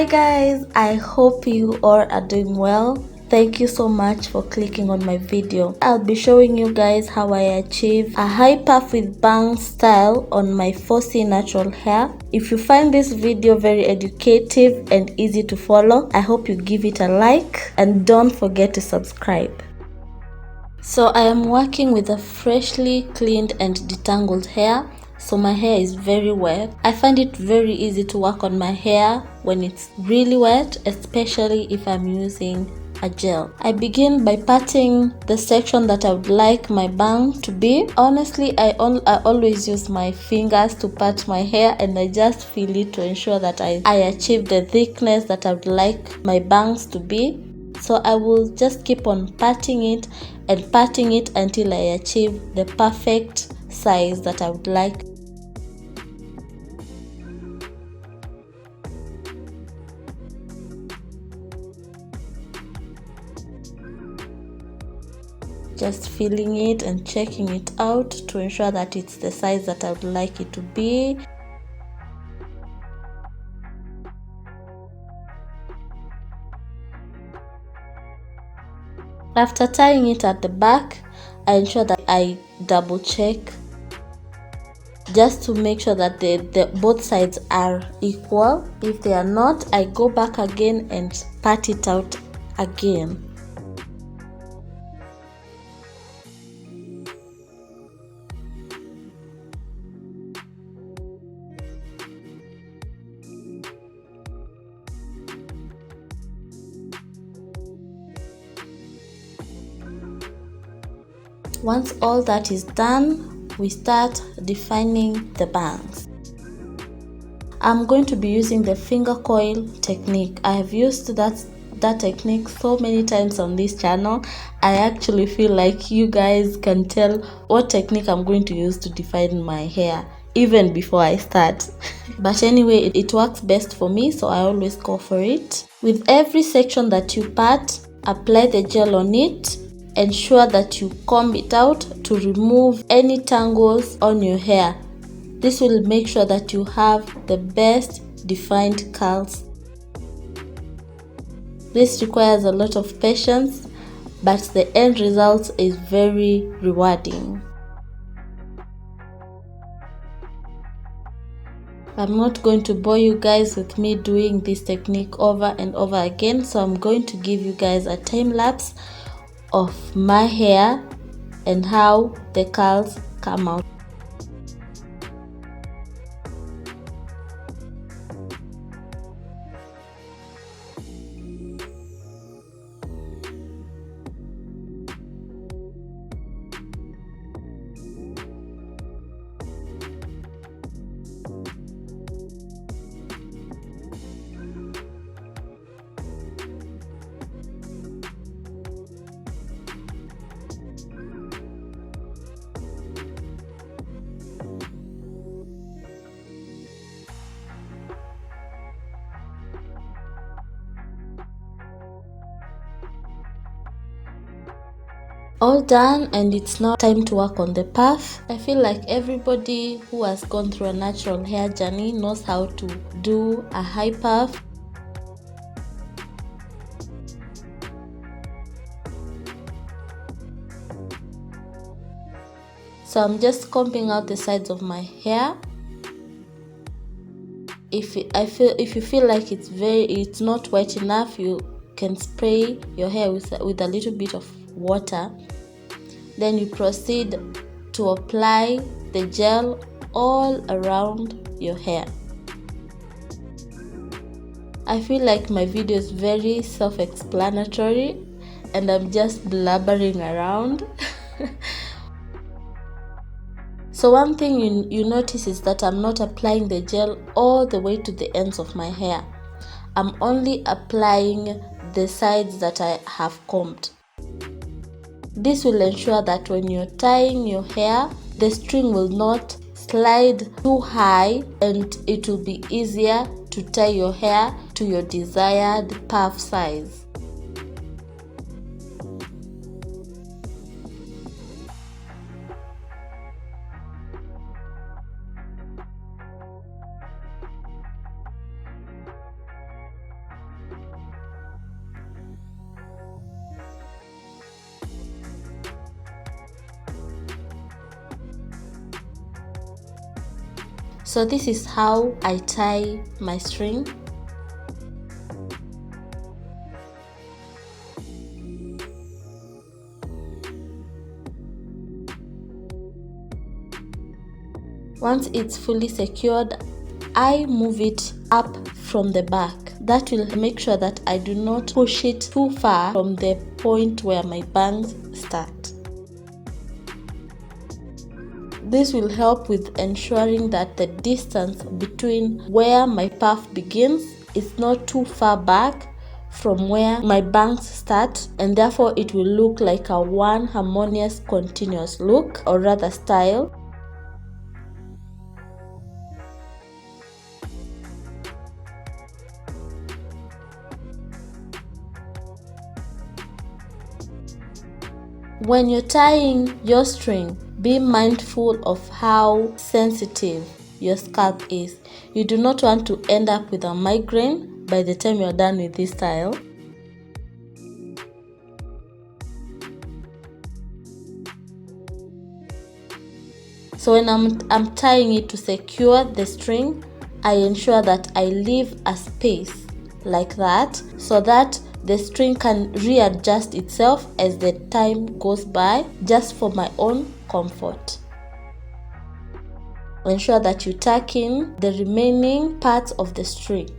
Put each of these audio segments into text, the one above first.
guys, I hope you all are doing well. Thank you so much for clicking on my video. I'll be showing you guys how I achieve a high puff with bang style on my 4C natural hair. If you find this video very educative and easy to follow, I hope you give it a like and don't forget to subscribe. So I am working with a freshly cleaned and detangled hair. So my hair is very wet. I find it very easy to work on my hair when it's really wet, especially if I'm using a gel. I begin by patting the section that I would like my bang to be. Honestly, I always use my fingers to pat my hair, and I just feel it to ensure that I achieve the thickness that I would like my bangs to be. So I will just keep on patting it and patting it until I achieve the perfect size that I would like. Just feeling it and checking it out to ensure that it's the size that I would like it to be. After tying it at the back, I ensure that I double check just to make sure that both sides are equal. If they are not, I go back again and pat it out again. Once all that is done, we start defining the bangs. I'm going to be using the finger coil technique. I have used that technique so many times on this channel. I actually feel like you guys can tell what technique I'm going to use to define my hair even before I start. But anyway, it works best for me, so I always go for it. With every section that you pat, apply the gel on it. Ensure that you comb it out to remove any tangles on your hair. This will make sure that you have the best defined curls. This requires a lot of patience, but the end result is very rewarding. I'm not going to bore you guys with me doing this technique over and over again, so I'm going to give you guys a time lapse of my hair and how the curls come out. All done, and it's now time to work on the puff. I feel like everybody who has gone through a natural hair journey knows how to do a high puff. So I'm just combing out the sides of my hair. If you feel like it's not wet enough, you can spray your hair with a little bit of water. Then you proceed to apply the gel all around your hair. I feel like my video is very self-explanatory and I'm just blabbering around. So one thing you notice is that I'm not applying the gel all the way to the ends of my hair. I'm only applying the sides that I have combed. This will ensure that when you're tying your hair, the string will not slide too high and it will be easier to tie your hair to your desired puff size. So this is how I tie my string. Once it's fully secured, I move it up from the back. That will make sure that I do not push it too far from the point where my bangs start. This will help with ensuring that the distance between where my puff begins is not too far back from where my bangs start, and therefore it will look like a one harmonious continuous look, or rather style. When you're tying your string, be mindful of how sensitive your scalp is. You do not want to end up with a migraine by the time you're done with this style. So when I'm tying it to secure the string, I ensure that I leave a space like that, so that the string can readjust itself as the time goes by, just for my own comfort. Ensure that you tuck in the remaining parts of the string.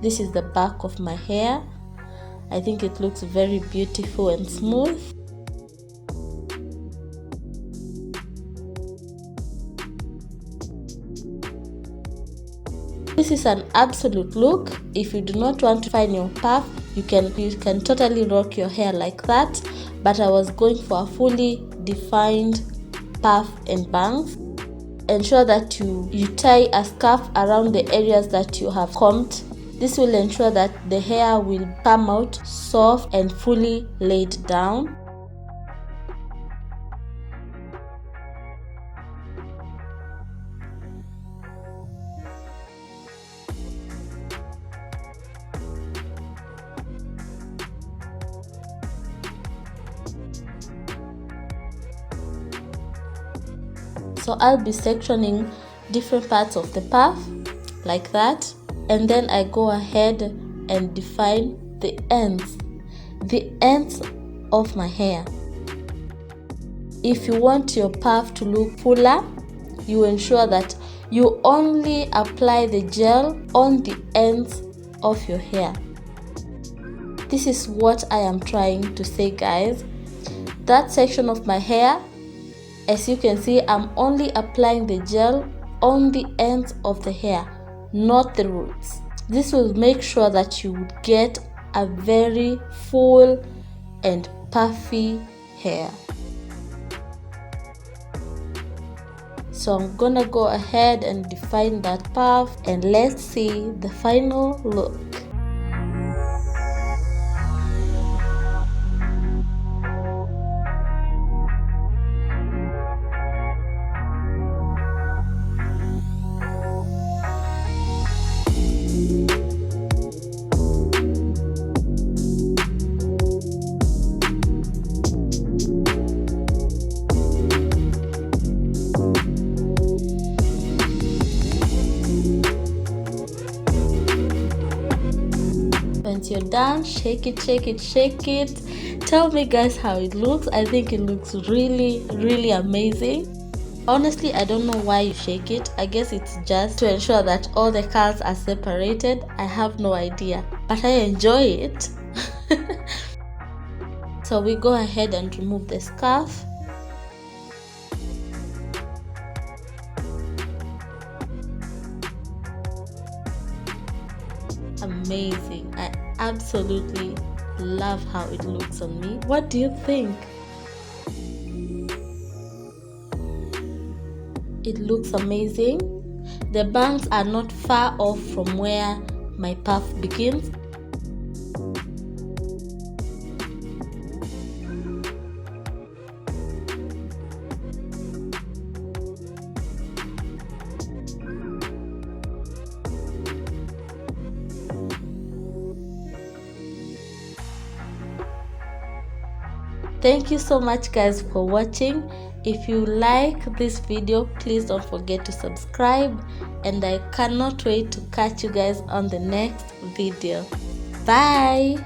This is the back of my hair. I think it looks very beautiful and smooth. This is an absolute look. If you do not want to find your puff, you can totally rock your hair like that, but I was going for a fully defined puff and bangs. Ensure that you tie a scarf around the areas that you have combed. This will ensure that the hair will come out soft and fully laid down. So I'll be sectioning different parts of the puff like that, and then I go ahead and define the ends of my hair. If you want your puff to look fuller, you ensure that you only apply the gel on the ends of your hair. This is what I am trying to say, guys. That section of my hair, as you can see, I'm only applying the gel on the ends of the hair, not the roots. This will make sure that you would get a very full and puffy hair. So I'm gonna go ahead and define that puff, and let's see the final look. Once you're done, shake it, shake it, shake it. Tell me, guys, how it looks. I think it looks really, really amazing. Honestly, I don't know why you shake it. I guess it's just to ensure that all the curls are separated. I have no idea, but I enjoy it. So we go ahead and remove the scarf. Amazing. I absolutely love how it looks on me. What do you think? It looks amazing. The bangs are not far off from where my puff begins. Thank you so much guys for watching. If you like this video, please don't forget to subscribe, and I cannot wait to catch you guys on the next video. Bye.